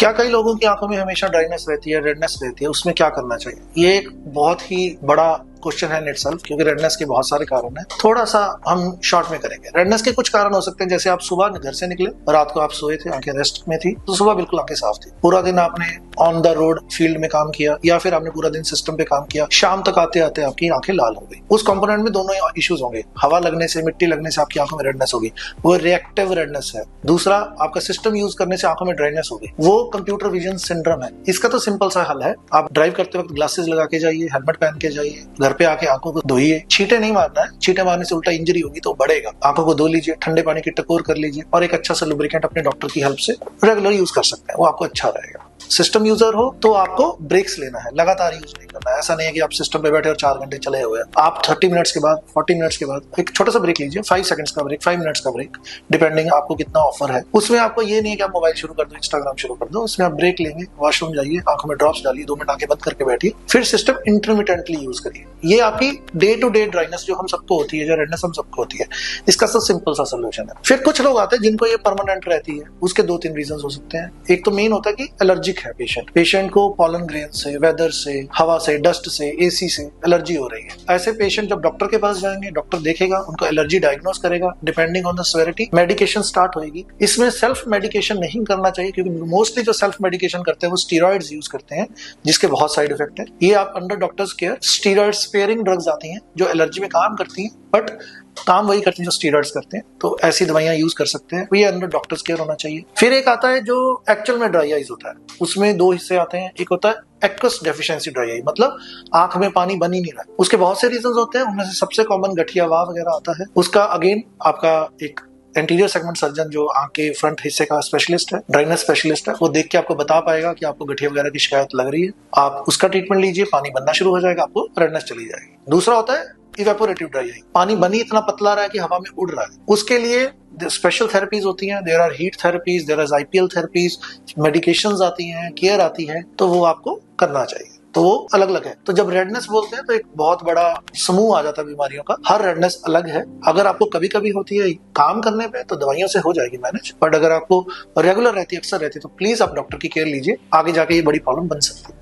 क्या कई लोगों की आंखों में हमेशा ड्राइनेस रहती है, रेडनेस रहती है, उसमें क्या करना चाहिए? ये एक बहुत ही बड़ा क्वेश्चन है इन इटसेल्फ, क्योंकि रेडनेस के बहुत सारे कारण हैं। थोड़ा सा हम शॉर्ट में करेंगे। रेडनेस के कुछ कारण हो सकते हैं, जैसे आप सुबह घर से निकले, रात को आप सोए थे, आंखें रेस्ट में थी, तो सुबह बिल्कुल आंखें साफ थी। पूरा दिन आपने ऑन द रोड फील्ड में काम किया, या फिर आपने पूरा दिन सिस्टम पे काम किया, शाम तक आते आते आपकी आंखें लाल हो गई। उस कंपोनेंट में दोनों इश्यूज होंगे। हवा लगने से, मिट्टी लगने से आपकी आंखों में रेडनेस होगी, वो रिएक्टिव रेडनेस है। दूसरा, आपका सिस्टम यूज करने से आंखों में ड्राइनेस होगी, वो कंप्यूटर विजन सिंड्रोम है। इसका तो सिंपल सा हल है, आप ड्राइव करते वक्त ग्लासेस लगा के जाइए, हेलमेट पहन के जाइए, घर पे आके आंखों को धोइए। छींटे नहीं मारना है, छींटे मारने से उल्टा इंजरी होगी तो बढ़ेगा। आंखों को धो लीजिए, ठंडे पानी की टकोर कर लीजिए, और एक अच्छा सा लुब्रिकेंट अपने डॉक्टर की हेल्प से रेगुलर यूज कर सकते हैं, वो आपको अच्छा रहेगा। सिस्टम यूजर हो तो आपको ब्रेक्स लेना है, लगातार यूज नहीं करना है। ऐसा नहीं है कि आप सिस्टम पे बैठे और 4 घंटे चले हुए हैं। आप 30 मिनट्स के बाद, 40 मिनट्स के बाद एक छोटा सा ब्रेक लीजिए, 5 सेकंड्स का ब्रेक, 5 मिनट्स का ब्रेक, डिपेंडिंग आपको कितना ऑफर है। उसमें आपको ये नहीं है कि आप मोबाइल शुरू कर दो, इंस्टाग्राम शुरू कर दो। उसमें आप ब्रेक लेंगे, वॉशरूम जाइए, आंखों में ड्रॉप्स डालिए, 2 मिनट आंखें बंद करके बैठिए, फिर सिस्टम इंटरमिटेंटली यूज करिए। ये आपकी डे टू डे ड्राइनेस जो हम सबको होती है, जो रेडनेस हम सबको होती है, इसका सब सिंपल सा सोल्यूशन है। फिर कुछ लोग आते हैं जिनको ये परमानेंट रहती है, उसके 2-3 रीजन हो सकते हैं। एक तो मेन होता है कि एलर्जिक है पेशेंट को पॉलन ग्रेन से, वेदर से, हवा से, डस्ट से, एसी से एलर्जी हो रही है। ऐसे पेशेंट जब डॉक्टर के पास जाएंगे, डॉक्टर देखेगा, उनको एलर्जी डायग्नोस करेगा, depending on the severity medication start होगी। इसमें सेल्फ मेडिकेशन नहीं करना चाहिए, क्योंकि मोस्टली जो सेल्फ मेडिकेशन करते हैं वो स्टीरॉइड्स यूज करते हैं, जिसके बहुत साइड इफेक्ट है। ये आप under doctors care steroid sparing drugs आती हैं जो एलर्जी में काम करती हैं, बट काम वही करते हैं जो स्टीरॉइड्स करते हैं, तो ऐसी दवाइयां यूज कर सकते हैं। ये अंडर डॉक्टर्स केयर होना चाहिए। फिर एक आता है जो एक्चुअल में ड्राई आइज होता है, उसमें 2 हिस्से आते हैं। एक होता है एक्वस डेफिशिएंसी ड्राई आई, मतलब आंख में पानी बन ही नहीं रहा। उसके बहुत से रीजंस होते हैं, उनमें से सबसे कॉमन गठिया वाव वगैरह आता है। उसका अगेन आपका एक एंटीरियर सेगमेंट सर्जन जो आंख के फ्रंट हिस्से का स्पेशलिस्ट है, ड्राइनेस स्पेशलिस्ट है, वो देख के आपको बता पाएगा कि आपको गठिया वगैरह की शिकायत लग रही है। आप उसका ट्रीटमेंट लीजिए, पानी बनना शुरू हो जाएगा, आपको रेडनेस चली जाएगी। दूसरा होता है इवेपोरेटिव ड्राई आई, पानी बनी इतना पतला रहा है कि हवा में उड़ रहा है। उसके लिए स्पेशल थेरेपीज होती हैं, there are heat therapies, there are IPL therapies, medications आती हैं, केयर आती है, तो वो आपको करना चाहिए। तो वो अलग अलग है। तो जब रेडनेस बोलते हैं तो एक बहुत बड़ा समूह आ जाता है बीमारियों का। हर रेडनेस अलग है। अगर आपको कभी कभी होती है काम करने पे तो दवाइयों से हो जाएगी मैनेज, बट अगर आपको रेगुलर रहती है, अक्सर रहती है, तो प्लीज आप डॉक्टर की केयर लीजिए, आगे जाके ये बड़ी प्रॉब्लम बन सकती है।